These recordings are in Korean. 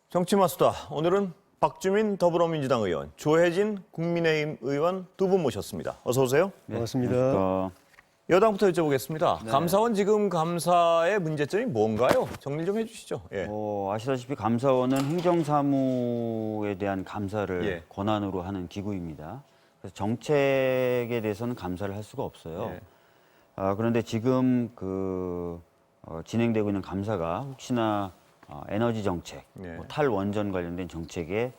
정치마수다. 오늘은 박주민 더불어민주당 의원, 조혜진 국민의힘 의원 두 분 모셨습니다. 어서 오세요. 네, 반갑습니다. 안녕하십니까. 여당부터 여쭤보겠습니다. 네. 감사원 지금 감사의 문제점이 뭔가요? 정리 좀 해주시죠. 예. 아시다시피 감사원은 행정사무에 대한 감사를 예. 권한으로 하는 기구입니다. 그래서 정책에 대해서는 감사를 할 수가 없어요. 예. 그런데 지금 진행되고 있는 감사가 혹시나 에너지 정책, 예. 탈원전 관련된 정책의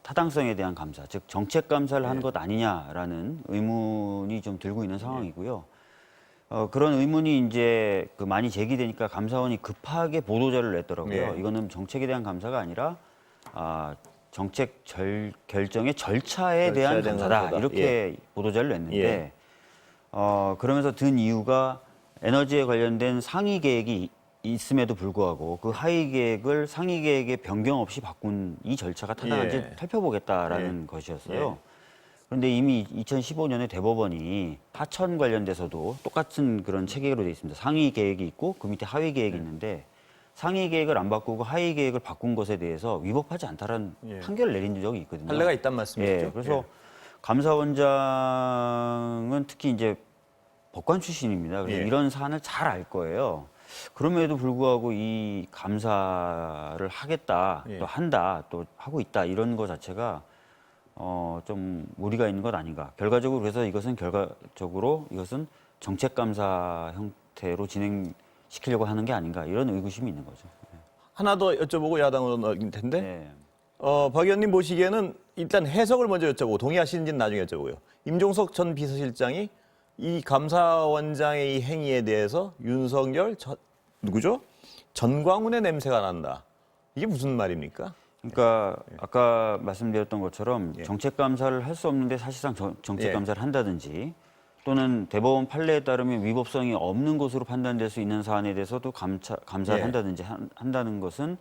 타당성에 대한 감사, 즉 정책 감사를 한 것 아니냐라는 의문이 좀 들고 있는 상황이고요. 그런 의문이 이제 많이 제기되니까 감사원이 급하게 보도자료를 냈더라고요. 네. 이거는 정책에 대한 감사가 아니라 정책 결정의 절차에 대한 감사다. 감사다. 이렇게 보도자료를 냈는데 예. 그러면서 든 이유가 에너지에 관련된 상위 계획이 있음에도 불구하고 그 하위 계획을 상위 계획의 변경 없이 바꾼 이 절차가 타당한지 예. 살펴보겠다라는 것이었어요. 그런데 이미 2015년에 대법원이 하천 관련돼서도 똑같은 그런 체계로 돼 있습니다. 상위 계획이 있고 그 밑에 하위 계획이 있는데 상위 계획을 안 바꾸고 하위 계획을 바꾼 것에 대해서 위법하지 않다라는 판결을 내린 적이 있거든요. 판례가 있단 말씀이시죠? 예, 그래서 감사원장은 특히 이제 법관 출신입니다. 그래서 예. 이런 사안을 잘 알 거예요. 그럼에도 불구하고 이 감사를 하겠다, 예. 또 한다, 또 하고 있다 이런 것 자체가 좀 무리가 있는 것 아닌가. 그래서 이것은 정책 감사 형태로 진행시키려고 하는 게 아닌가 이런 의구심이 있는 거죠. 하나 더 여쭤보고 야당으로 넘길 텐데 네. 박 의원님 보시기에는 일단 해석을 먼저 여쭤보고 동의하시는지는 나중에 여쭤보고요. 임종석 전 비서실장이 이 감사원장의 이 행위에 대해서 윤석열 누구죠? 전광훈의 냄새가 난다. 이게 무슨 말입니까? 그러니까 아까 말씀드렸던 것처럼 예. 정책 감사를 할 수 없는데 사실상 정책 예. 감사를 한다든지 또는 대법원 판례에 따르면 위법성이 없는 것으로 판단될 수 있는 사안에 대해서도 감사를 예. 한다든지 한다는 것은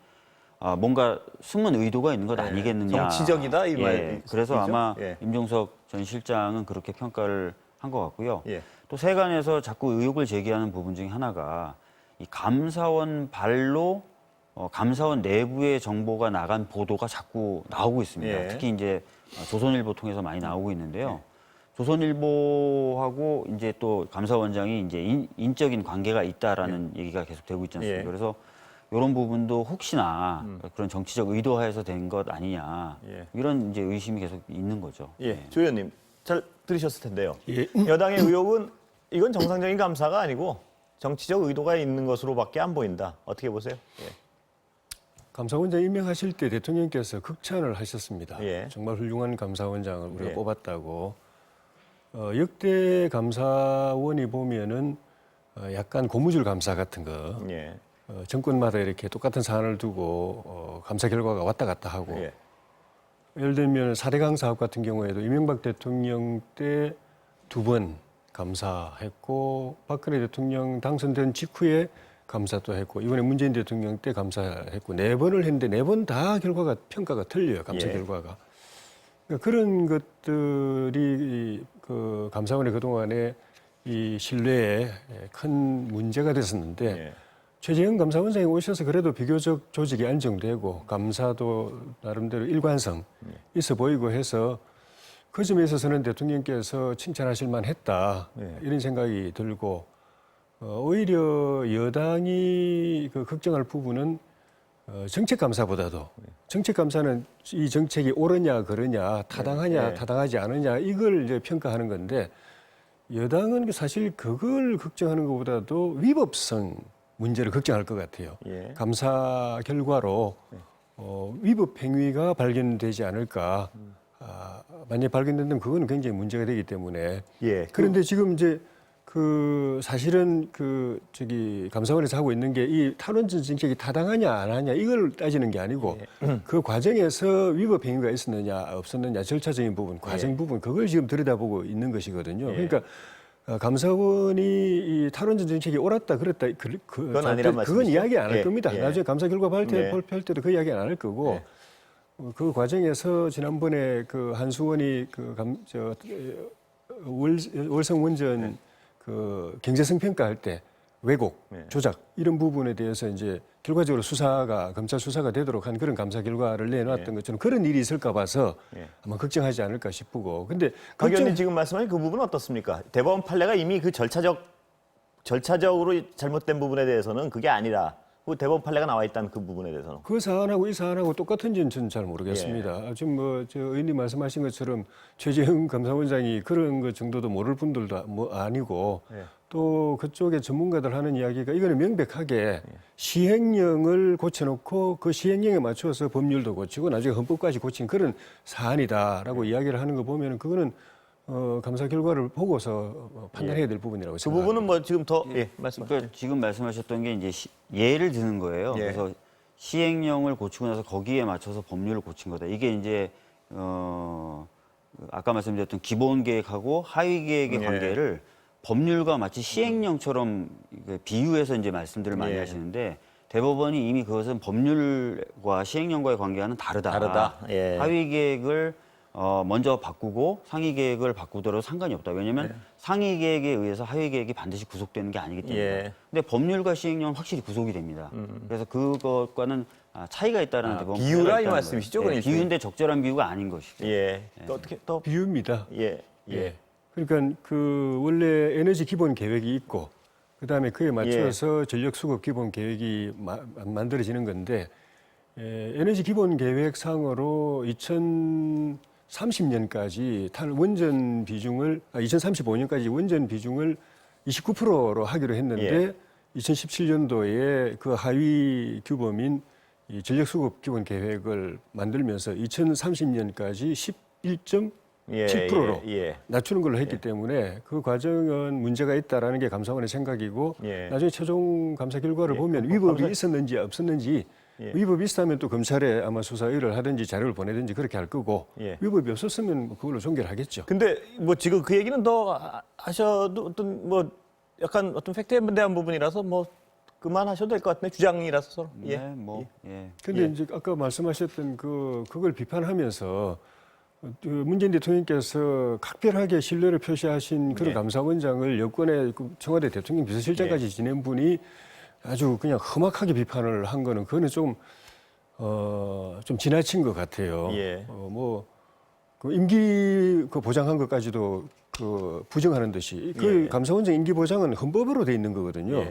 뭔가 숨은 의도가 있는 것 아니겠느냐. 정치적이다, 이 예. 말이죠? 그래서 아마 예. 임종석 전 실장은 그렇게 평가를 한 것 같고요. 예. 또 세간에서 자꾸 의혹을 제기하는 부분 중에 하나가 이 감사원 발로 감사원 내부의 정보가 나간 보도가 자꾸 나오고 있습니다. 예. 특히 이제 조선일보 통해서 많이 나오고 있는데요. 조선일보하고 이제 또 감사원장이 이제 인적인 관계가 있다라는 얘기가 계속 되고 있지 않습니까? 예. 그래서 이런 부분도 혹시나 그런 정치적 의도하에서 된 것 아니냐 예. 이런 이제 의심이 계속 있는 거죠. 예, 조 의원님 잘 들으셨을 텐데요. 예. 여당의 의혹은 이건 정상적인 감사가 아니고 정치적 의도가 있는 것으로밖에 안 보인다. 어떻게 보세요? 예. 감사원장 임명하실 때 대통령께서 극찬을 하셨습니다. 예. 정말 훌륭한 감사원장을 우리가 예. 뽑았다고. 역대 감사원이 보면은 약간 고무줄 감사 같은 거, 예. 정권마다 이렇게 똑같은 사안을 두고 감사 결과가 왔다 갔다 하고. 예. 예를 들면 사대강 사업 같은 경우에도 이명박 대통령 때 2번 감사했고 박근혜 대통령 당선된 직후에 감사도 했고 이번에 문재인 대통령 때 감사했고 4번을 했는데 4번 다 평가가 틀려요. 감사 예. 결과가. 그러니까 그런 것들이 그 감사원의 그동안의 이 신뢰에 큰 문제가 됐었는데 예. 최재형 감사원장이 오셔서 그래도 비교적 조직이 안정되고 감사도 나름대로 일관성 있어 보이고 해서 그 점에 있어서는 대통령께서 칭찬하실 만했다 이런 생각이 들고 오히려 여당이 걱정할 부분은 정책 감사보다도 정책 감사는 이 정책이 옳으냐 그르냐 타당하냐 타당하지 않으냐 이걸 이제 평가하는 건데 여당은 사실 그걸 걱정하는 것보다도 위법성 문제를 걱정할 것 같아요. 예. 감사 결과로 위법 행위가 발견되지 않을까. 만약에 발견된다면 그거는 굉장히 문제가 되기 때문에. 예. 그런데 지금 이제 사실은 감사원에서 하고 있는 게 이 탈원전 정책이 타당하냐 안 하냐 이걸 따지는 게 아니고 그 과정에서 위법 행위가 있었느냐 없었느냐 절차적인 부분, 과정 부분 그걸 지금 들여다보고 있는 것이거든요. 그러니까 감사원이 이 탈원전 정책이 옳았다 그랬다 그건 아니란 말씀이시죠? 그건 이야기 안 할 예. 겁니다. 예. 나중에 감사 결과 발표할 때도 그 이야기 안 할 거고 그 과정에서 지난번에 한수원이 월성 원전 경제성 평가할 때 왜곡, 네. 조작 이런 부분에 대해서 이제 결과적으로 검찰 수사가 되도록 한 그런 감사 결과를 내놨던 것처럼 그런 일이 있을까 봐서 아마 걱정하지 않을까 싶고. 근데 박 의원님 지금 말씀하신 그 부분은 어떻습니까? 대법원 판례가 이미 그 절차적으로 잘못된 부분에 대해서는 그게 아니라 그 대법원 판례가 나와 있다는 그 부분에 대해서는 그 사안하고 이 사안하고 똑같은지는 저는 잘 모르겠습니다. 지금 저 의원님 말씀하신 것처럼 최재형 감사원장이 그런 것 정도도 모를 분들도 뭐 아니고 또 그쪽에 전문가들 하는 이야기가 이거는 명백하게 시행령을 고쳐놓고 그 시행령에 맞춰서 법률도 고치고 나중에 헌법까지 고친 그런 사안이다라고 이야기를 하는 거 보면 그거는 감사 결과를 보고서 판단해야 될 부분이라고 그 생각합니다. 부분은 뭐 지금 더 말씀하세요. 그러니까 지금 말씀하셨던 게 이제 예를 드는 거예요. 그래서 시행령을 고치고 나서 거기에 맞춰서 법률을 고친 거다. 이게 이제 아까 말씀드렸던 기본 계획하고 하위 계획의 관계를 법률과 마치 시행령처럼 비유해서 이제 말씀들을 많이 하시는데 대법원이 이미 그것은 법률과 시행령과의 관계와는 다르다. 하위 계획을 먼저 바꾸고 상위 계획을 바꾸더라도 상관이 없다. 왜냐하면 상위 계획에 의해서 하위 계획이 반드시 구속되는 게 아니기 때문에. 근데 법률과 시행령은 확실히 구속이 됩니다. 그래서 그것과는 차이가 있다는 대법원 비유라 이 말씀이시죠? 네, 비유인데 적절한 비유가 아닌 것이죠. 또 어떻게 또 비유입니다. 예. 그러니까 그 원래 에너지 기본 계획이 있고 그다음에 그에 맞춰서 전력 수급 기본 계획이 만들어지는 건데 에너지 기본 계획상으로 2030년까지 원전 비중을 2035년까지 원전 비중을 29%로 하기로 했는데 2017년도에 그 하위 규범인 이 전력 수급 기본 계획을 만들면서 2030년까지 11.7%로 낮추는 걸로 했기 때문에 그 과정은 문제가 있다라는 게 감사원의 생각이고 나중에 최종 감사 결과를 보면 위법이 있었는지 없었는지 위법이 있었다면 또 검찰에 아마 수사 의뢰를 하든지 자료를 보내든지 그렇게 할 거고 위법이 없었으면 그걸로 종결하겠죠. 근데 뭐 지금 그 얘기는 더 하셔도 어떤 뭐 약간 어떤 팩트에 대한 부분이라서 뭐 그만하셔도 될 것 같은데 주장이라서. 근데 이제 아까 말씀하셨던 그걸 비판하면서 문재인 대통령께서 각별하게 신뢰를 표시하신 그런 감사원장을 여권의 청와대 대통령 비서실장까지 지낸 분이 아주 그냥 험악하게 비판을 한 거는 그거는 좀 지나친 것 같아요. 그 임기 보장한 것까지도 부정하는 듯이 그 감사원장 임기 보장은 헌법으로 돼 있는 거거든요.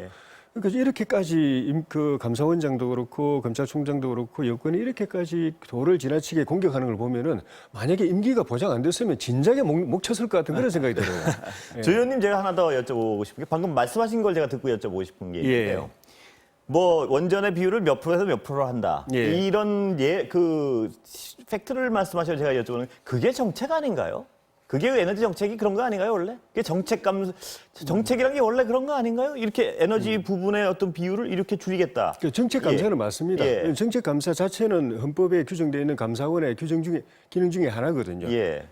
그러니까 이렇게까지 그 감사원장도 그렇고 검찰총장도 그렇고 여권이 이렇게까지 도를 지나치게 공격하는 걸 보면은 만약에 임기가 보장 안 됐으면 진작에 목 쳤을 것 같은 그런 생각이 들어요. 조 의원님 제가 하나 더 여쭤보고 싶은 게 방금 말씀하신 걸 제가 듣고 여쭤보고 싶은 게 있는데요. 뭐 원전의 비율을 몇 프로에서 몇 프로로 한다. 이런 그 팩트를 말씀하셔서 제가 여쭤보는 그게 정책 아닌가요? 그게 에너지 정책이 그런 거 아닌가요, 원래? 그게 정책이란 게 원래 그런 거 아닌가요? 이렇게 에너지 부분의 어떤 비율을 이렇게 줄이겠다. 정책 감사는 맞습니다. 정책 감사 자체는 헌법에 규정되어 있는 감사원의 기능 중에 하나거든요.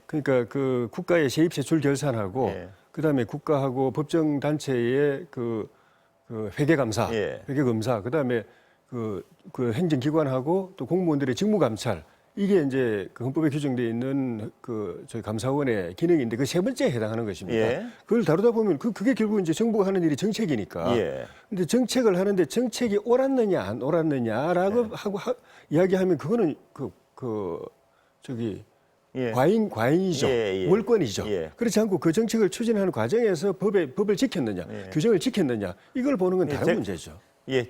그러니까 그 국가의 세입 세출 결산하고 그다음에 국가하고 법정 단체의 그 회계 감사, 회계 검사, 그다음에 그 행정기관하고 또 공무원들의 직무 감찰. 이게 이제 그 헌법에 규정되어 있는 저희 감사원의 기능인데 그 세 번째에 해당하는 것입니다. 그걸 다루다 보면 그게 결국 이제 정부가 하는 일이 정책이니까. 근데 정책을 하는데 정책이 옳았느냐 안 옳았느냐라고 하고 이야기하면 그거는 과잉이죠. 월권이죠. 그렇지 않고 그 정책을 추진하는 과정에서 법을 지켰느냐, 규정을 지켰느냐 이걸 보는 건 다른 문제죠.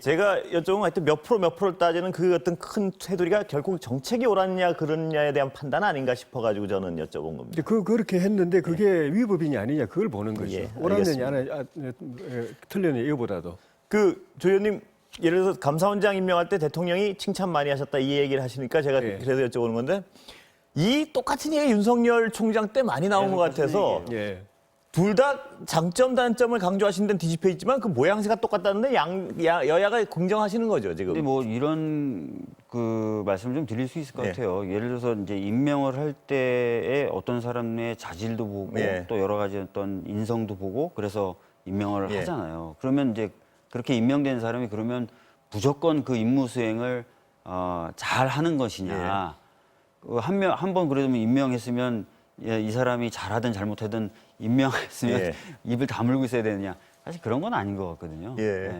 제가 여쭤본 건 하여튼 몇 프로를 따지는 그 어떤 큰 테두리가 결국 정책이 옳았냐 그렇냐에 대한 판단 아닌가 싶어가지고 저는 여쭤본 겁니다. 그렇게 했는데 그게 위법이냐 아니냐 그걸 보는 거죠. 옳았느냐 틀렸느냐 이거보다도. 조 의원님 예를 들어서 감사원장 임명할 때 대통령이 칭찬 많이 하셨다 이 얘기를 하시니까 제가 그래서 여쭤보는 건데 이 똑같은 얘기 윤석열 총장 때 많이 나온 것 같아서 둘 다 장점 단점을 강조하시는 데는 뒤집혀 있지만 그 모양새가 똑같다는데 여야가 공정하시는 거죠 지금. 근데 뭐 이런 그 말씀을 좀 드릴 수 있을 것 같아요. 예를 들어서 이제 임명을 할 때에 어떤 사람의 자질도 보고 또 여러 가지 어떤 인성도 보고 그래서 임명을 하잖아요. 그러면 이제 그렇게 임명된 사람이 그러면 무조건 그 임무 수행을 잘 하는 것이냐. 한 번 그래도 임명했으면 이 사람이 잘하든 잘못하든 임명했으면 입을 다물고 있어야 되느냐. 사실 그런 건 아닌 것 같거든요. 예.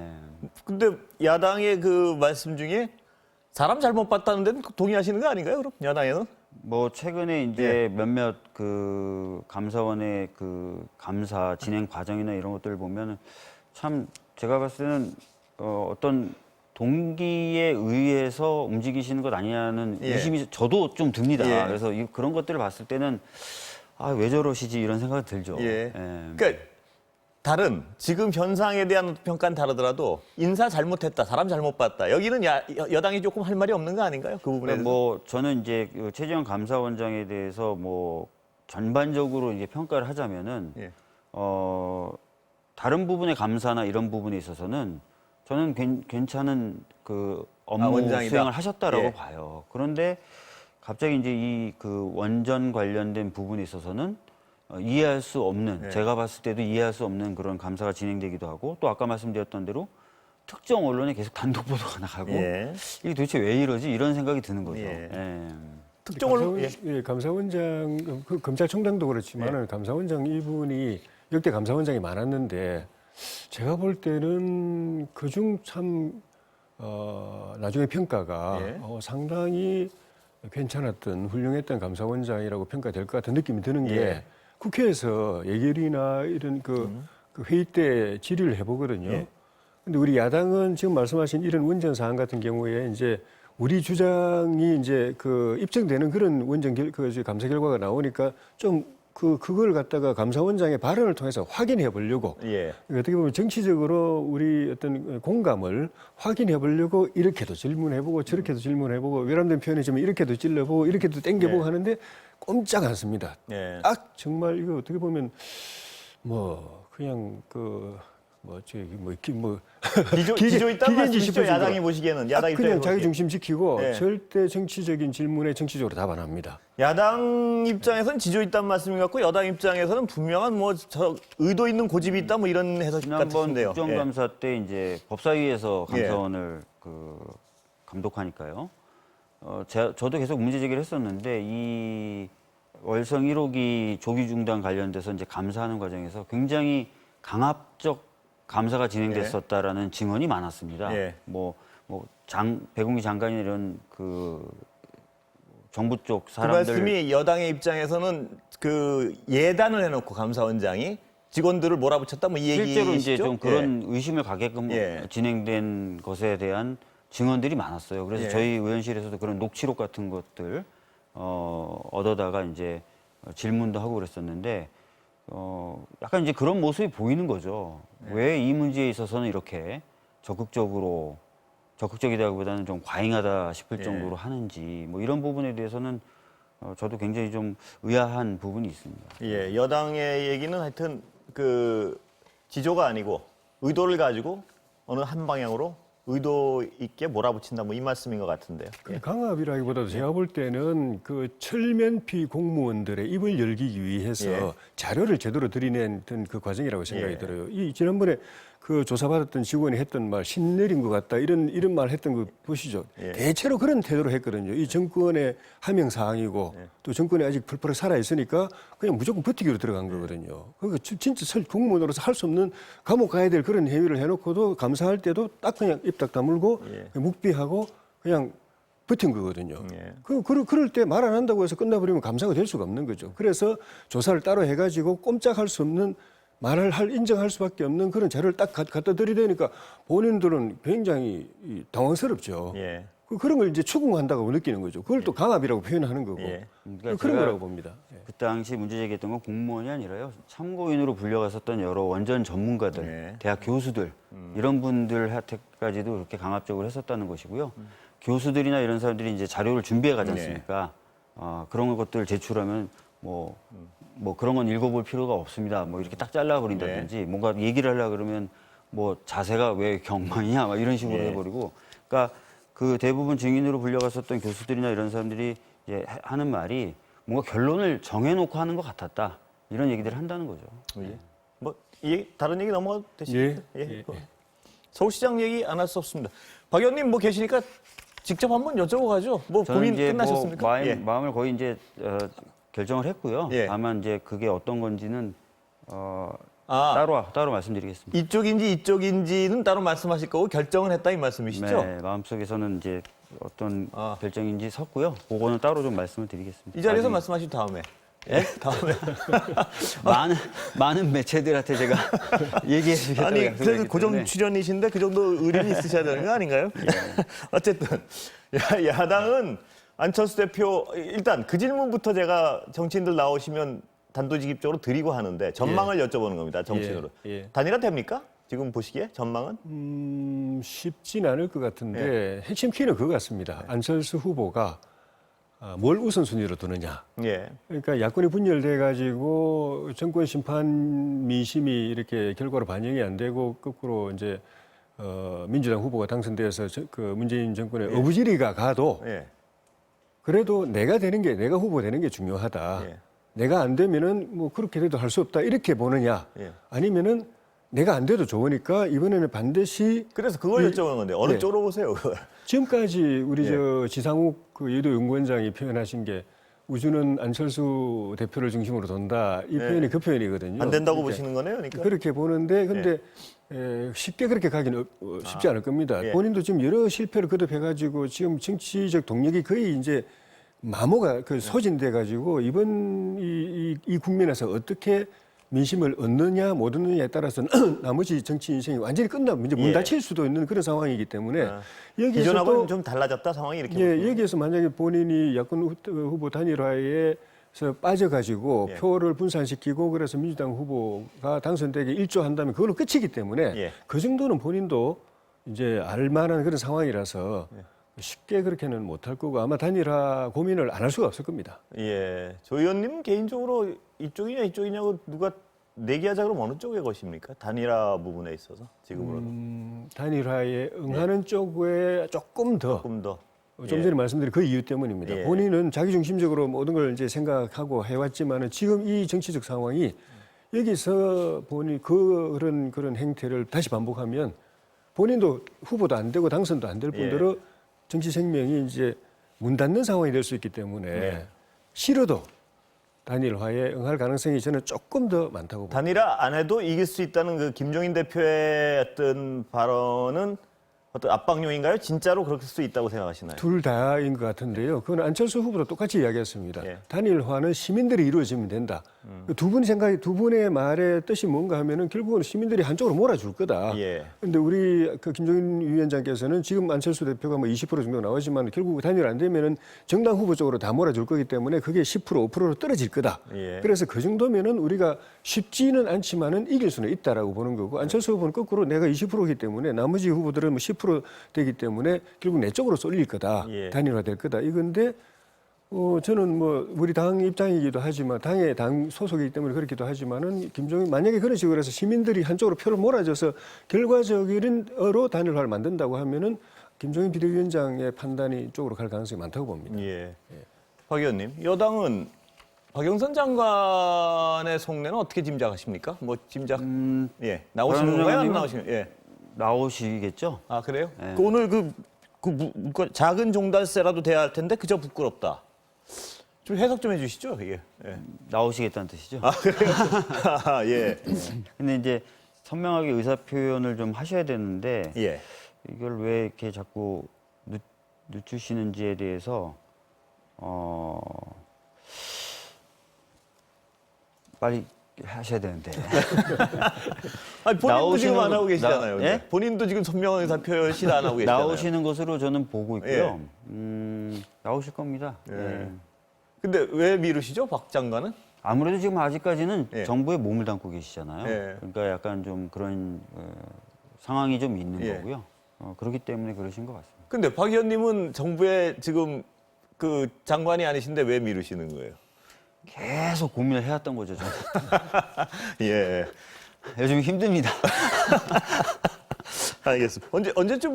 근데 야당의 그 말씀 중에 사람 잘못 봤다는 데는 동의하시는 거 아닌가요? 그럼 야당에는? 뭐 최근에 이제 몇몇 그 감사원의 그 감사 진행 과정이나 이런 것들을 보면 참 제가 봤을 때는 어떤 동기에 의해서 움직이시는 것 아니냐는 예. 의심이 저도 좀 듭니다. 예. 그래서 그런 것들을 봤을 때는 아, 왜 저러시지 이런 생각이 들죠. 예. 그러니까 다른 지금 현상에 대한 평가는 다르더라도 인사 잘못했다, 사람 잘못 봤다. 여기는 여당이 조금 할 말이 없는 거 아닌가요? 그 부분에 대해서. 뭐 저는 이제 그 최재형 감사원장에 대해서 뭐 전반적으로 이제 평가를 하자면은 예. 다른 부분의 감사나 이런 부분에 있어서는 저는 괜찮은 그 업무 원장이다. 수행을 하셨다라고 예. 봐요. 그런데 갑자기 이제 이 그 원전 관련된 부분에 있어서는 이해할 수 없는, 예. 제가 봤을 때도 이해할 수 없는 그런 감사가 진행되기도 하고 또 아까 말씀드렸던 대로 특정 언론에 계속 단독 보도가 나가고 예. 이게 도대체 왜 이러지 이런 생각이 드는 거죠. 예. 예. 특정을 감사원장, 그 검찰총장도 그렇지만은 감사원장 이분이 역대 감사원장이 많았는데 제가 볼 때는 그중 참 나중에 평가가 예. 상당히 괜찮았던 훌륭했던 감사원장이라고 평가될 것 같은 느낌이 드는 게 예. 국회에서 예결이나 이런 그 회의 때 질의를 해보거든요. 예. 근데 우리 야당은 지금 말씀하신 이런 원전 사안 같은 경우에 이제 우리 주장이 이제 그 입증되는 그런 감사 결과가 나오니까 좀 그걸 갖다가 감사원장의 발언을 통해서 확인해 보려고 예. 어떻게 보면 정치적으로 우리 어떤 공감을 확인해 보려고 이렇게도 질문해보고 저렇게도 질문해보고 외람된 표현이지만 이렇게도 찔러보고 이렇게도 땡겨보고 예. 하는데 꼼짝 않습니다. 예. 딱 정말 이거 어떻게 보면 뭐 그냥 기조 있다는 말씀이시죠? 싶어지고. 야당이 보시기에는 야당 입장에서 그냥 보시기에는. 자기 중심 지키고 예. 절대 정치적인 질문에 정치적으로 답 안 합니다. 야당 입장에서는 지조 있다는 말씀인 것 같고 여당 입장에서는 분명한 뭐 저 의도 있는 고집이 있다 뭐 이런 해석 지난번 같은데요. 국정감사 때 이제 법사위에서 예. 감사원을 그 감독하니까요. 저도 계속 문제 제기를 했었는데 이 월성 1호기 조기 중단 관련돼서 이제 감사하는 과정에서 굉장히 강압적 감사가 진행됐었다라는 증언이 많았습니다. 예. 배공기 장관이나 이런 그 정부 쪽 그 사람들 말씀이 여당의 입장에서는 그 예단을 해놓고 감사원장이 직원들을 몰아붙였다 뭐 이 얘기시죠? 실제로 이제 좀 그런 의심을 가게끔 예. 진행된 것에 대한 증언들이 많았어요. 그래서 예. 저희 의원실에서도 그런 녹취록 같은 것들 얻어다가 이제 질문도 하고 그랬었는데 약간 이제 그런 모습이 보이는 거죠. 왜 이 문제에 있어서는 이렇게 적극적이다기보다는 좀 과잉하다 싶을 예. 정도로 하는지 뭐 이런 부분에 대해서는 저도 굉장히 좀 의아한 부분이 있습니다. 예, 여당의 얘기는 하여튼 그 지조가 아니고 의도를 가지고 어느 한 방향으로 의도 있게 몰아붙인다 뭐 이 말씀인 것 같은데요. 예. 강압이라기보다도 제가 볼 때는 그 철면피 공무원들의 입을 열기 위해서 예. 자료를 제대로 들이낸 그 과정이라고 생각이 예. 들어요. 이 지난번에 그 조사받았던 직원이 했던 말 신내린 것 같다 이런 말 했던 거 보시죠. 예. 대체로 그런 태도로 했거든요. 이 정권의 하명 사항이고 또 정권이 아직 펄펄 살아 있으니까 그냥 무조건 버티기로 들어간 거거든요. 그러니까 진짜 공무원으로서 할 수 없는 감옥 가야 될 그런 행위를 해놓고도 감사할 때도 딱 그냥 입 딱 다물고 묵비하고 그냥 버틴 거거든요. 예. 그럴 때 말 안 한다고 해서 끝나버리면 감사가 될 수가 없는 거죠. 그래서 조사를 따로 해가지고 꼼짝할 수 없는 인정할 수밖에 없는 그런 자료를 딱 갖다 들이대니까 본인들은 굉장히 당황스럽죠. 예. 그런 걸 이제 추궁한다고 느끼는 거죠. 그걸 또 강압이라고 표현하는 거고 예. 그러니까 그런 제가 거라고 봅니다. 예. 그 당시 문제 제기했던 건 공무원이 아니라요. 참고인으로 불려갔었던 여러 원전 전문가들, 네. 대학 교수들 이런 분들한테까지도 그렇게 강압적으로 했었다는 것이고요. 교수들이나 이런 사람들이 이제 자료를 준비해 가지 않습니까? 그런 것들을 제출하면 뭐 그런 건 읽어볼 필요가 없습니다. 뭐 이렇게 딱 잘라버린다든지 뭔가 얘기를 하려 그러면 뭐 자세가 왜 경망이냐 막 이런 식으로 네. 해버리고 그러니까 그 대부분 증인으로 불려갔었던 교수들이나 이런 사람들이 이제 하는 말이 뭔가 결론을 정해놓고 하는 것 같았다 이런 얘기들을 한다는 거죠. 예. 뭐 다른 얘기 넘어가도 되시죠? 예. 서울시장 얘기 안 할 수 없습니다. 박 의원님 뭐 계시니까 직접 한번 여쭤보 가죠. 뭐 저는 고민 이제 끝나셨습니까? 뭐 예. 마음을 거의 이제 결정을 했고요. 예. 다만 이제 그게 어떤 건지는 따로 말씀드리겠습니다. 이쪽인지는 따로 말씀하실 거고 결정은 했다 이 말씀이시죠? 네, 마음속에서는 이제 어떤 결정인지 섰고요. 그거는 따로 좀 말씀을 드리겠습니다. 이 자리에서 나중에 말씀하신 다음에. 예? 다음에. 많은 매체들한테 제가 얘기해 주겠다고 아니, 약속을 그래도 했기 고정 때문에. 출연이신데 그 정도 의리는 있으셔야 되는 거 아닌가요? 어쨌든 야당은 안철수 대표 일단 그 질문부터 제가 정치인들 나오시면 단도직입적으로 드리고 하는데 전망을 여쭤보는 겁니다. 정치인으로. 예. 단일화 됩니까? 지금 보시기에 전망은? 쉽진 않을 것 같은데 핵심 키는 그거 같습니다. 안철수 후보가 뭘 우선순위로 두느냐. 예. 그러니까 야권이 분열돼 가지고 정권 심판 민심이 이렇게 결과로 반영이 안 되고 거꾸로 이제 민주당 후보가 당선되어서 그 문재인 정권의 어부지리가 가도 예. 그래도 내가 후보 되는 게 중요하다. 예. 내가 안 되면은 뭐 그렇게 돼도 할 수 없다. 이렇게 보느냐. 예. 아니면은 내가 안 돼도 좋으니까 이번에는 반드시 그래서 그걸 여쭤보는 건데 어느 예. 쪽으로 보세요, 그걸? 지금까지 우리 예. 저 지상욱 그 여도 연구원장이 표현하신 게 우주는 안철수 대표를 중심으로 돈다. 이 표현이 그 표현이거든요. 안 된다고 그러니까 보시는 거네요, 그러니까? 그렇게 보는데 근데 쉽게 그렇게 가기는 쉽지 않을 겁니다. 예. 본인도 지금 여러 실패를 거듭해가지고 지금 정치적 동력이 거의 이제 마모가 그 소진돼 가지고 이번 이 국면에서 어떻게 민심을 얻느냐 못 얻느냐에 따라서는 나머지 정치 인생이 완전히 끝나면 이제 문 예. 닫힐 수도 있는 그런 상황이기 때문에 여기서 기존하고는 또 좀 달라졌다 상황이 이렇게. 예, 보시면. 여기에서 만약에 본인이 야권 후보 단일화에서 빠져가지고 예. 표를 분산시키고 그래서 민주당 후보가 당선되게 일조한다면 그걸로 끝이기 때문에 예. 그 정도는 본인도 이제 알만한 그런 상황이라서 쉽게 그렇게는 못할 거고 아마 단일화 고민을 안 할 수가 없을 겁니다. 예. 조 의원님 개인적으로 이쪽이냐고 누가 내기하자 그러면 어느 쪽에 거십니까? 단일화 부분에 있어서 지금으로도 단일화에 응하는 쪽에 조금 더 조금 더. 좀 전에 말씀드린 그 이유 때문입니다. 예. 본인은 자기중심적으로 모든 걸 이제 생각하고 해왔지만은 지금 이 정치적 상황이 여기서 본인 그런 행태를 다시 반복하면 본인도 후보도 안 되고 당선도 안 될 뿐더러 정치 생명이 이제 문 닫는 상황이 될 수 있기 때문에 네. 싫어도 단일화에 응할 가능성이 저는 조금 더 많다고 봅니다. 단일화 안 해도 이길 수 있다는 그 김종인 대표의 어떤 발언은 어떤 압박용인가요? 진짜로 그럴 수 있다고 생각하시나요? 둘 다인 것 같은데요. 그건 안철수 후보도 똑같이 이야기했습니다. 예. 단일화는 시민들이 이루어지면 된다. 두 분의 말의 뜻이 뭔가 하면은 결국은 시민들이 한쪽으로 몰아줄 거다. 예. 근데 우리 그 김종인 위원장께서는 지금 안철수 대표가 뭐 20% 정도 나오지만 결국 단일화 안 되면은 정당 후보 쪽으로 다 몰아줄 거기 때문에 그게 10% 5%로 떨어질 거다. 예. 그래서 그 정도면은 우리가 쉽지는 않지만은 이길 수는 있다라고 보는 거고 안철수 후보는 거꾸로 내가 20%이기 때문에 나머지 후보들은 뭐 10% 되기 때문에 결국 내 쪽으로 쏠릴 거다. 예. 단일화될 거다. 이건데 저는 뭐 우리 당 입장이기도 하지만 당 소속이기 때문에 그렇기도 하지만은 김종인 만약에 그런 식으로 해서 시민들이 한쪽으로 표를 몰아줘서 결과적으로 단일화를 만든다고 하면은 김종인 비대위원장의 판단이 쪽으로 갈 가능성이 많다고 봅니다. 예. 박 의원님, 여당은 박영선 장관의 속내는 어떻게 짐작하십니까? 뭐 짐작? 예. 나오시는 박영선 건가요? 안 장관님은 나오시는? 예. 나오시겠죠? 아 그래요? 네. 그 오늘 작은 종달새라도 돼야 할 텐데 그저 부끄럽다. 좀 해석 좀 해주시죠 이게. 예. 나오시겠다는 뜻이죠. 아 그래요? 아, 예. 근데 이제 선명하게 의사 표현을 좀 하셔야 되는데 예. 이걸 왜 이렇게 자꾸 늦추시는지에 대해서 빨리 하셔야 되는데. 아니, 본인도 지금 안 하고 나- 계시잖아요. 근데. 예? 본인도 지금 선명한 의사 표현 시도 안 하고 계시잖아요. 나오시는 것으로 저는 보고 있고요. 나오실 겁니다. 예. 예. 근데 왜 미루시죠, 박 장관은? 아무래도 지금 아직까지는 예. 정부에 몸을 담고 계시잖아요. 예. 그러니까 약간 좀 그런 상황이 좀 있는 예. 거고요. 그렇기 때문에 그러신 것 같습니다. 근데 박 의원님은 정부에 지금 그 장관이 아니신데 왜 미루시는 거예요? 계속 고민을 해왔던 거죠. 저는. 예. 요즘 힘듭니다. 알겠습니다. 언제쯤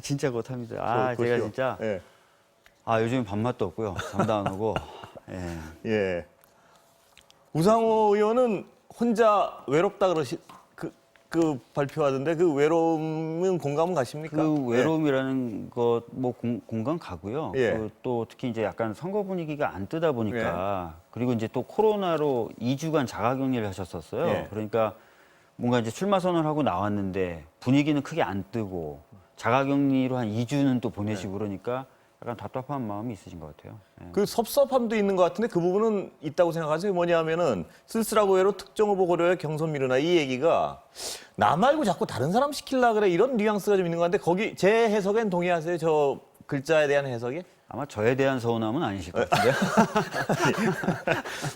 진짜 그렇답니다. 제가 보시오. 진짜 예. 요즘 밥맛도 없고요. 잠도 안 오고. 예. 예. 우상호 의원은 혼자 외롭다 그 발표하던데 그 외로움은 공감은 가십니까? 그 외로움이라는 것 뭐 공감 가고요. 예. 또 특히 이제 약간 선거 분위기가 안 뜨다 보니까 그리고 이제 또 코로나로 2주간 자가격리를 하셨었어요. 예. 그러니까 뭔가 이제 출마 선언을 하고 나왔는데 분위기는 크게 안 뜨고 자가격리로 한 2주는 또 보내시고 그러니까 약간 답답한 마음이 있으신 것 같아요. 예. 그 섭섭함도 있는 것 같은데 그 부분은 있다고 생각하세요? 뭐냐면은 쓸쓸하고 외로 특정 후보 고려에 경선 미루나 이 얘기가 나 말고 자꾸 다른 사람 시킬라 그래 이런 뉘앙스가 좀 있는 것 같은데 거기 제 해석엔 동의하세요? 저 글자에 대한 해석에? 아마 저에 대한 서운함은 아니실 것 같은데요.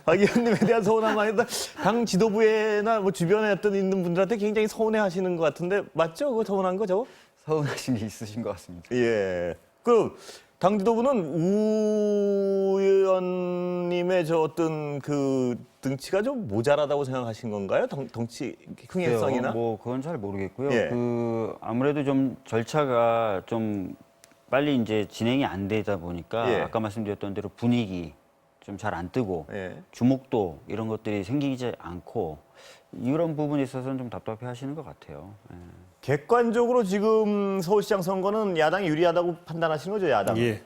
박 의원님에 대한 서운함 아니다. 당 지도부에나 뭐 주변에 어떤 있는 분들한테 굉장히 서운해하시는 것 같은데 맞죠? 그거 서운한 거 저거? 서운하신 게 있으신 것 같습니다. 예. 그 당 지도부는 우 의원님의 저 어떤 그 등치가 좀 모자라다고 생각하신 건가요? 덩치 흥행성이나? 뭐 그건 잘 모르겠고요. 예. 그 아무래도 좀 절차가 좀 빨리 이제 진행이 안 되다 보니까 예. 아까 말씀드렸던 대로 분위기 좀 잘 안 뜨고 예. 주목도 이런 것들이 생기지 않고 이런 부분에 있어서는 좀 답답해 하시는 것 같아요. 예. 객관적으로 지금 서울시장 선거는 야당이 유리하다고 판단하시는 거죠, 야당? 예.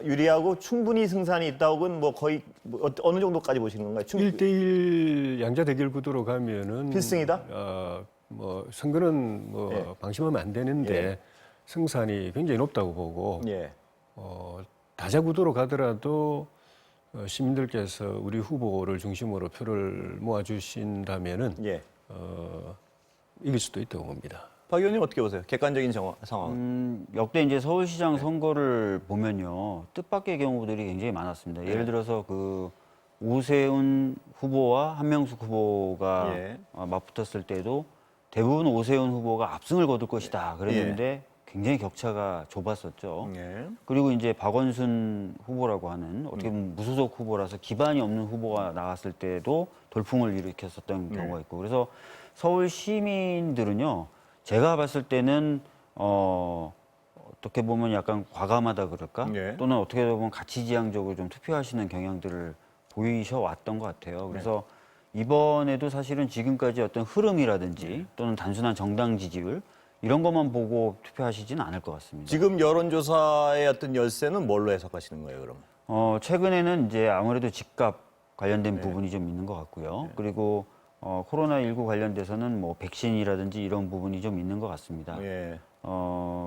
유리하고 충분히 승산이 있다 혹은 뭐 거의 뭐 어느 정도까지 보시는 건가요? 1대1 양자 대결 구도로 가면은 필승이다? 뭐 선거는 뭐 예. 방심하면 안 되는데 예. 승산이 굉장히 높다고 보고 예. 다자 구도로 가더라도 시민들께서 우리 후보를 중심으로 표를 모아주신다면은 예. 이길 수도 있다고 봅니다. 박 의원님 어떻게 보세요? 객관적인 상황. 역대 이제 서울시장 선거를 보면요 뜻밖의 경우들이 굉장히 많았습니다. 예를 들어서 그 오세훈 후보와 한명숙 후보가 예. 맞붙었을 때도 대부분 오세훈 후보가 압승을 거둘 것이다 그랬는데 굉장히 격차가 좁았었죠. 예. 그리고 이제 박원순 후보라고 하는 어떻게 보면 무소속 후보라서 기반이 없는 후보가 나왔을 때도 돌풍을 일으켰었던 경우가 있고 그래서 서울 시민들은요 제가 봤을 때는 어떻게 보면 약간 과감하다 그럴까 또는 어떻게 보면 가치지향적으로 좀 투표하시는 경향들을 보이셔 왔던 것 같아요. 그래서 이번에도 사실은 지금까지 어떤 흐름이라든지 또는 단순한 정당 지지율 이런 것만 보고 투표하시지는 않을 것 같습니다. 지금 여론조사의 어떤 열쇠는 뭘로 해석하시는 거예요, 그러면? 최근에는 이제 아무래도 집값 관련된 부분이 좀 있는 것 같고요. 그리고 코로나19 관련돼서는 뭐 백신이라든지 이런 부분이 좀 있는 것 같습니다. 예.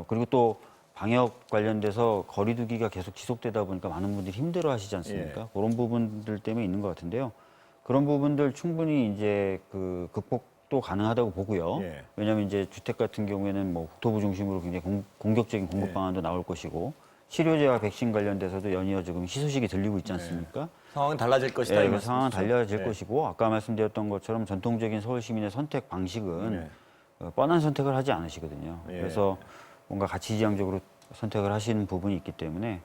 그리고 또 방역 관련돼서 거리두기가 계속 지속되다 보니까 많은 분들이 힘들어 하시지 않습니까? 그런 부분들 때문에 있는 것 같은데요. 그런 부분들 충분히 이제 그 극복도 가능하다고 보고요. 예. 왜냐하면 이제 주택 같은 경우에는 뭐 국토부 중심으로 굉장히 공격적인 공급 방안도 나올 것이고 치료제와 백신 관련돼서도 연이어 지금 희소식이 들리고 있지 않습니까? 상황은 달라질 것이다. 이 그 상황은 말씀이시죠? 달라질 예. 것이고 아까 말씀드렸던 것처럼 전통적인 서울 시민의 선택 방식은 뻔한 선택을 하지 않으시거든요. 예. 그래서 뭔가 가치지향적으로 선택을 하시는 부분이 있기 때문에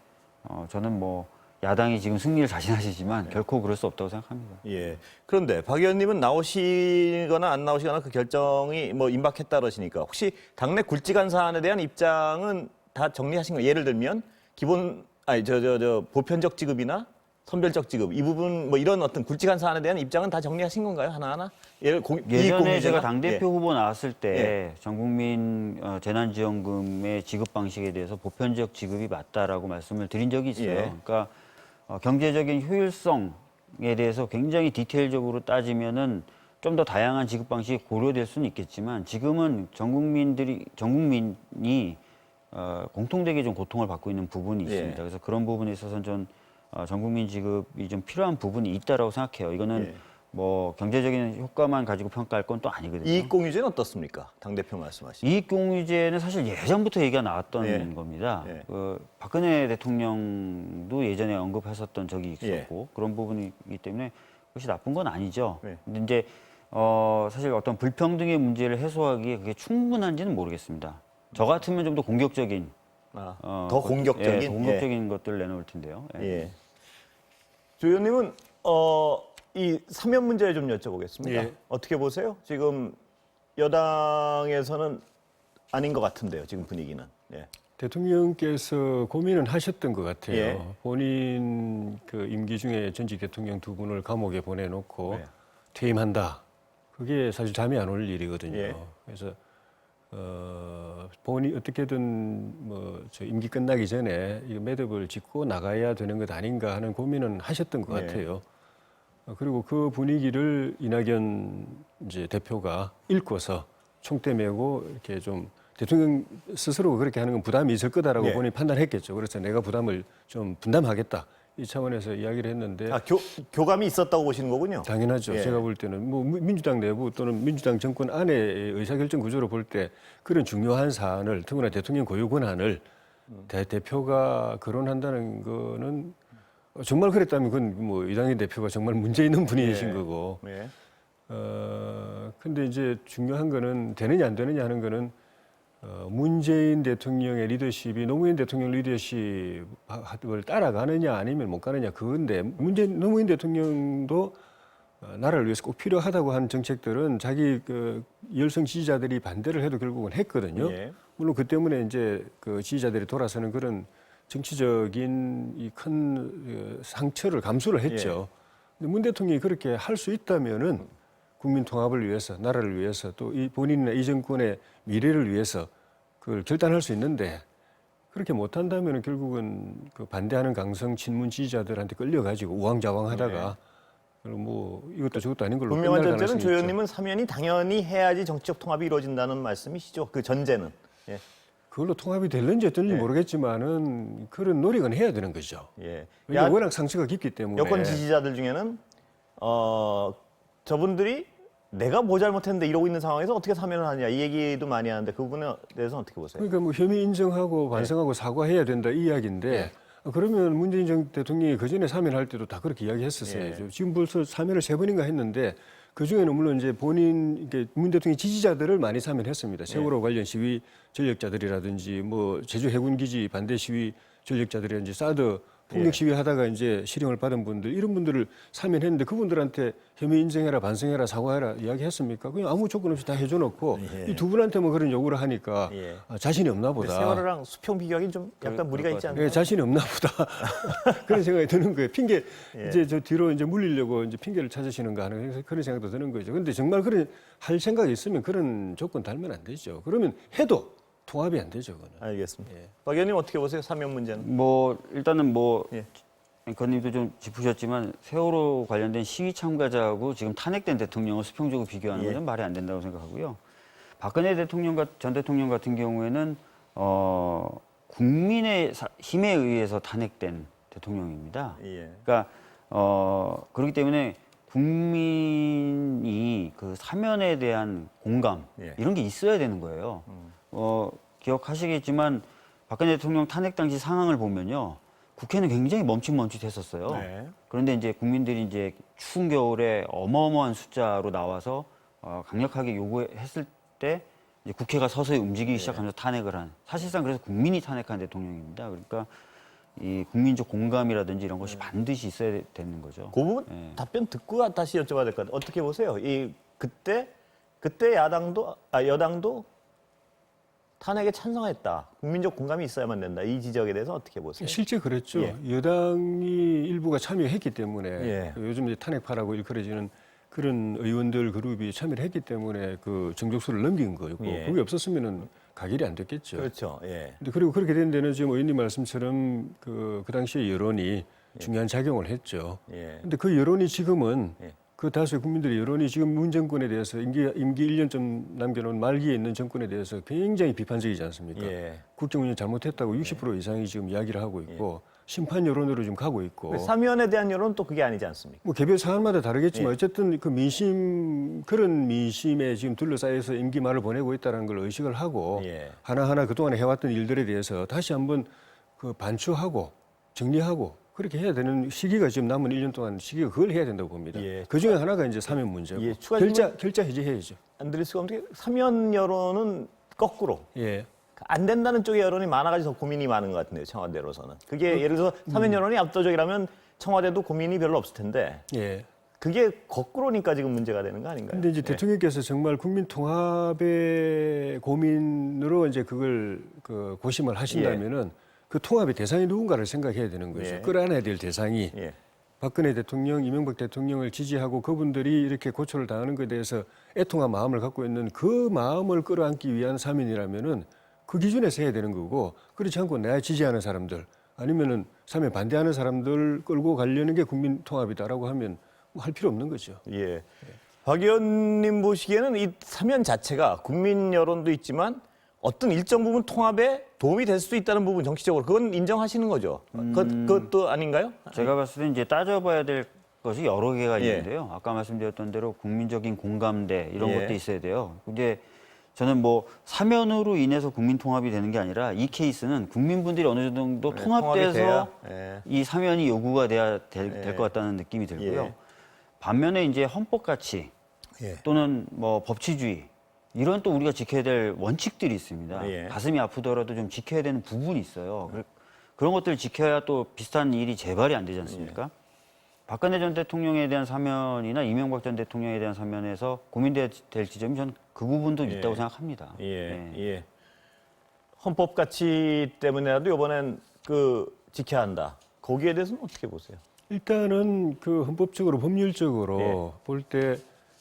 저는 뭐 야당이 지금 승리를 자신하시지만 결코 그럴 수 없다고 생각합니다. 예. 그런데 박 의원님은 나오시거나 안 나오시거나 그 결정이 뭐 임박했다 그러시니까 혹시 당내 굵직한 사안에 대한 입장은 다 정리하신 거예요? 예를 들면 기본 보편적 지급이나 선별적 지급 이 부분 뭐 이런 어떤 굵직한 사안에 대한 입장은 다 정리하신 건가요? 하나하나? 예전에 제가 당대표 예. 후보 나왔을 때 전국민 재난지원금의 지급 방식에 대해서 보편적 지급이 맞다라고 말씀을 드린 적이 있어요. 예. 그러니까 경제적인 효율성에 대해서 굉장히 디테일적으로 따지면은 좀 더 다양한 지급 방식이 고려될 수는 있겠지만 지금은 전 국민이 공통되게 좀 고통을 받고 있는 부분이 있습니다. 예. 그래서 그런 부분에 있어서는 전 전국민 지급이 좀 필요한 부분이 있다라고 생각해요. 이거는 예. 뭐 경제적인 효과만 가지고 평가할 건 또 아니거든요. 이익공유제는 어떻습니까? 당대표 말씀하신. 이익공유제는 사실 예전부터 얘기가 나왔던 예. 겁니다. 예. 박근혜 대통령도 예전에 언급했었던 적이 있었고 예. 그런 부분이기 때문에 그것이 나쁜 건 아니죠. 예. 근데 이제 사실 어떤 불평등의 문제를 해소하기에 그게 충분한지는 모르겠습니다. 저 같으면 좀 더 공격적인 더 공격적인? 더 공격적인 것들을 내놓을 텐데요. 예. 예. 조 의원님은 이 사면 문제 좀 여쭤보겠습니다. 예. 어떻게 보세요? 지금 여당에서는 아닌 것 같은데요. 지금 분위기는. 예. 대통령께서 고민은 하셨던 것 같아요. 예. 본인 그 임기 중에 전직 대통령 두 분을 감옥에 보내놓고 네. 퇴임한다. 그게 사실 잠이 안 올 일이거든요. 예. 그래서 본이 어떻게든 저 임기 끝나기 전에 이 매듭을 짓고 나가야 되는 것 아닌가 하는 고민은 하셨던 것 예. 같아요. 그리고 그 분위기를 이낙연 이제 대표가 읽고서 총대 메고 이렇게 좀 대통령 스스로 그렇게 하는 건 부담이 있을 거다라고 예. 본인이 판단했겠죠. 그래서 내가 부담을 좀 분담하겠다 이 차원에서 이야기를 했는데 교감이 있었다고 보시는 거군요. 당연하죠. 예. 제가 볼 때는 뭐 민주당 내부 또는 민주당 정권 안의 의사결정 구조로 볼 때 그런 중요한 사안을 특히나 대통령 고유 권한을 대표가 거론한다는 거는 정말 그랬다면 그건 뭐 이낙연 대표가 정말 문제 있는 분이신 예. 거고. 예. 근데 이제 중요한 거는 되느냐 안 되느냐 하는 거는 문재인 대통령의 리더십이 노무현 대통령 리더십을 따라가느냐 아니면 못 가느냐 그건데 노무현 대통령도 나라를 위해서 꼭 필요하다고 하는 정책들은 자기 그 열성 지지자들이 반대를 해도 결국은 했거든요. 예. 물론 그 때문에 이제 그 지지자들이 돌아서는 그런 정치적인 이 큰 상처를 감수를 했죠. 근데 문 대통령이 그렇게 할 수 있다면은 국민 통합을 위해서, 나라를 위해서 또 이 본인이나 이 정권의 미래를 위해서 그걸 결단할 수 있는데 그렇게 못한다면 결국은 그 반대하는 강성 친문 지지자들한테 끌려가지고 우왕좌왕하다가 그리고 뭐 이것도 저것도 아닌 걸로 분명한 끝날 전제는 가능성이 조 있죠. 의원님은 사면이 당연히 해야지 정치적 통합이 이루어진다는 말씀이시죠. 그 전제는. 예. 그걸로 통합이 될는지 어떨지 모르겠지만은 그런 노력은 해야 되는 거죠. 예. 이게 워낙 상처가 깊기 때문에. 여권 지지자들 중에는 저분들이 내가 뭐 잘못했는데 이러고 있는 상황에서 어떻게 사면을 하느냐 이 얘기도 많이 하는데 그 부분에 대해서 어떻게 보세요? 그러니까 뭐 혐의 인정하고 반성하고 사과해야 된다 이 이야기인데 그러면 문재인 대통령이 그 전에 사면할 때도 다 그렇게 이야기했었어요. 지금 벌써 사면을 3번인가 했는데 그 중에는 물론 이제 본인 이게 문 대통령 지지자들을 많이 사면했습니다. 세월호 관련 시위 전력자들이라든지 뭐 제주 해군 기지 반대 시위 전력자들이라든지 사드 폭력 시위하다가 이제 실형을 받은 분들 이런 분들을 사면했는데 그분들한테 혐의 인정해라 반성해라 사과해라 이야기했습니까? 그냥 아무 조건 없이 다 해줘놓고 이 두 분한테만 그런 요구를 하니까 자신이 없나 보다. 세월호랑 수평 비교하기는 좀 약간 무리가 있지 않나요? 자신이 없나 보다. 그런 생각이 드는 거예요. 핑계 이제 저 뒤로 이제 물리려고 이제 핑계를 찾으시는가 하는 그런 생각도 드는 거죠. 근데 정말 그런 할 생각이 있으면 그런 조건 달면 안 되죠. 그러면 해도 통합이 안 되죠, 그거는. 알겠습니다. 박 의원님 어떻게 보세요? 사면 문제는? 뭐 일단은 뭐 예. 앵커님도 좀 짚으셨지만 세월호 관련된 시위 참가자하고 지금 탄핵된 대통령을 수평적으로 비교하는 예. 것은 말이 안 된다고 생각하고요. 박근혜 전 대통령 같은 경우에는 국민의 힘에 의해서 탄핵된 대통령입니다. 예. 그러니까 그렇기 때문에 국민이 그 사면에 대한 공감 이런 게 있어야 되는 거예요. 기억하시겠지만 박근혜 대통령 탄핵 당시 상황을 보면요. 국회는 굉장히 멈칫멈칫했었어요. 네. 그런데 이제 국민들이 이제 추운 겨울에 어마어마한 숫자로 나와서 강력하게 요구했을 때 이제 국회가 서서히 움직이기 시작하면서 탄핵을 한 사실상 그래서 국민이 탄핵한 대통령입니다. 그러니까 이 국민적 공감이라든지 이런 것이 반드시 있어야 되는 거죠. 그 부분 답변 듣고 다시 여쭤봐야 될 것 같아요. 어떻게 보세요? 그때 여당도 탄핵에 찬성했다. 국민적 공감이 있어야만 된다. 이 지적에 대해서 어떻게 보세요? 실제 그랬죠. 예. 여당이 일부가 참여했기 때문에 예. 요즘 이제 탄핵파라고 일컬어지는 그런 의원들 그룹이 참여를 했기 때문에 그 정족수를 넘긴 거였고 예. 그게 없었으면은 가결이 안 됐겠죠. 그렇죠. 예. 근데 그리고 그렇게 된 데는 지금 의원님 말씀처럼 그 당시에 여론이 중요한 작용을 했죠. 예. 근데 그 여론이 지금은 예. 그 다수의 국민들의 여론이 지금 문 정권에 대해서 임기 1년 좀 남겨놓은 말기에 있는 정권에 대해서 굉장히 비판적이지 않습니까? 예. 국정운영 잘못했다고 60% 이상이 지금 이야기를 하고 있고 심판 여론으로 지금 가고 있고 사면에 대한 여론은 또 그게 아니지 않습니까? 뭐 개별 사안마다 다르겠지만 예. 어쨌든 그 그런 민심에 지금 둘러싸여서 임기 말을 보내고 있다는 걸 의식을 하고 예. 하나하나 그동안에 해왔던 일들에 대해서 다시 한번 그 반추하고 정리하고 그렇게 해야 되는 시기가 지금 남은 1년 동안 시기가 그걸 해야 된다고 봅니다. 예. 그 중에 하나가 이제 사면 문제고 예, 추가 결자 해제해야죠. 안드레스 검사 사면 여론은 거꾸로 예. 안 된다는 쪽의 여론이 많아가지고 더 고민이 많은 것 같은데요. 청와대로서는. 그게 예를 들어서 사면 여론이 압도적이라면 청와대도 고민이 별로 없을 텐데 예. 그게 거꾸로니까 지금 문제가 되는 거 아닌가요? 근데 이제 대통령께서 정말 국민 통합의 고민으로 이제 그걸 그 고심을 하신다면은 그 통합의 대상이 누군가를 생각해야 되는 거죠. 예. 끌어안아야 될 대상이 예. 박근혜 대통령, 이명박 대통령을 지지하고 그분들이 이렇게 고초를 당하는 것에 대해서 애통한 마음을 갖고 있는 그 마음을 끌어안기 위한 사면이라면은 그 기준에서 해야 되는 거고, 그렇지 않고 내가 지지하는 사람들 아니면은 사면 반대하는 사람들 끌고 가려는 게 국민 통합이다라고 하면 뭐 할 필요 없는 거죠. 예. 박 의원님 보시기에는 이 사면 자체가 국민 여론도 있지만 어떤 일정 부분 통합에 도움이 될 수도 있다는 부분 정치적으로 그건 인정하시는 거죠. 그것도 아닌가요? 제가 봤을 때 이제 따져봐야 될 것이 여러 개가 예. 있는데요. 아까 말씀드렸던 대로 국민적인 공감대 이런 예. 것도 있어야 돼요. 근데 저는 뭐 사면으로 인해서 국민 통합이 되는 게 아니라 이 케이스는 국민분들이 어느 정도 네, 통합돼서 통합이 돼야, 예. 이 사면이 요구가 돼야 될 예. 것 같다는 느낌이 들고요. 예. 반면에 이제 헌법 가치 예. 또는 뭐 법치주의 이런 또 우리가 지켜야 될 원칙들이 있습니다. 예. 가슴이 아프더라도 좀 지켜야 되는 부분이 있어요. 그런 것들을 지켜야 또 비슷한 일이 재발이 안 되지 않습니까? 박근혜 전 대통령에 대한 사면이나 이명박 전 대통령에 대한 사면에서 고민될 지점이 저는 그 부분도 있다고 생각합니다. 예. 네. 예. 헌법 가치 때문에라도 이번엔 그 지켜야 한다. 거기에 대해서는 어떻게 보세요? 일단은 그 헌법적으로 법률적으로 예. 볼 때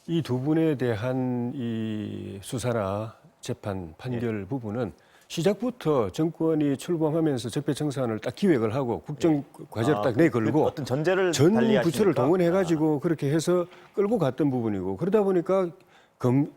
이 두 분에 대한 이 수사나 재판 판결 부분은 시작부터 정권이 출범하면서 적폐청산을 딱 기획을 하고 국정 과제를 딱 내걸고 어떤 전제를 전 달리하시니까? 부처를 동원해가지고 그렇게 해서 끌고 갔던 부분이고, 그러다 보니까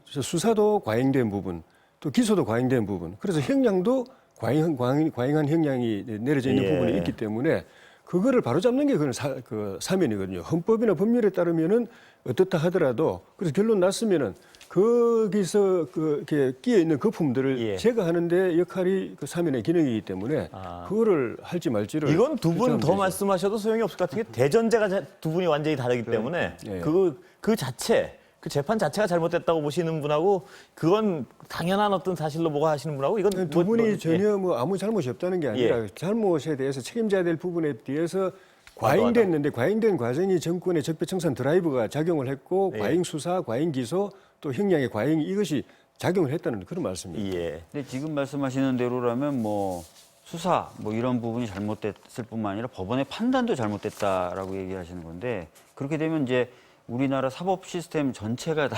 수사도 과잉된 부분, 또 기소도 과잉된 부분, 그래서 형량도 과잉한 형량이 내려져 있는 예. 부분이 있기 때문에 그거를 바로잡는 게 그건 사면이거든요. 헌법이나 법률에 따르면은 어떻다 하더라도 그래서 결론 났으면은 거기서 이렇게 끼어 있는 거품들을 예. 제거하는데 역할이 그 사면의 기능이기 때문에 그거를 할지 말지를 이건 두 분 결정하면 더 되죠. 말씀하셔도 소용이 없을 것 같은 게 대전제가 두 분이 완전히 다르기 때문에 예. 그 자체 그 재판 자체가 잘못됐다고 보시는 분하고 그건 당연한 어떤 사실로 보고 하시는 분하고 이건 두 분이 예. 전혀 뭐 아무 잘못이 없다는 게 아니라 잘못에 대해서 책임져야 될 부분에 대해서 과잉됐는데 과잉된 과정이 정권의 적폐청산 드라이브가 작용을 했고 예. 과잉 수사, 과잉 기소, 또 형량의 과잉 이것이 작용을 했다는 그런 말씀입니다. 예. 근데 지금 말씀하시는 대로라면 뭐 수사 뭐 이런 부분이 잘못됐을 뿐만 아니라 법원의 판단도 잘못됐다라고 얘기하시는 건데, 그렇게 되면 이제 우리나라 사법 시스템 전체가 다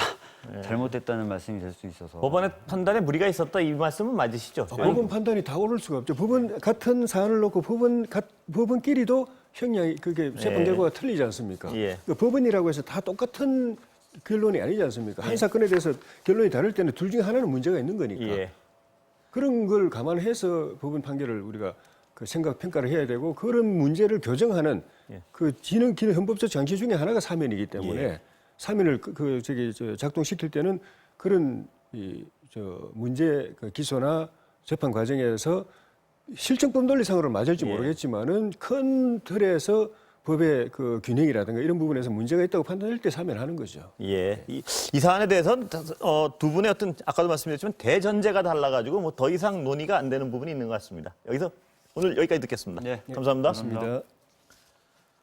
잘못됐다는 말씀이 될 수 있어서 법원의 판단에 무리가 있었다 이 말씀은 맞으시죠? 법원 판단이 다 옳을 수가 없죠. 법원 같은 사안을 놓고 법원끼리도 형량이 그게 재판 예. 결과가 틀리지 않습니까? 예. 그 법원이라고 해서 다 똑같은 결론이 아니지 않습니까? 한 사건에 대해서 결론이 다를 때는 둘 중에 하나는 문제가 있는 거니까. 예. 그런 걸 감안해서 법원 판결을 우리가 그 생각 평가를 해야 되고, 그런 문제를 교정하는 그 기능 헌법적 장치 중에 하나가 사면이기 때문에 사면을 작동시킬 때는 그런 문제 기소나 재판 과정에서 실정법 논리상으로 맞을지 모르겠지만은 큰 틀에서 법의 그 균형이라든가 이런 부분에서 문제가 있다고 판단할 때 사면하는 거죠. 예. 이 사안에 대해서는 두 분의 어떤 아까도 말씀드렸지만 대전제가 달라가지고 뭐 더 이상 논의가 안 되는 부분이 있는 것 같습니다. 여기서 오늘 여기까지 듣겠습니다. 네. 감사합니다. 맞습니다.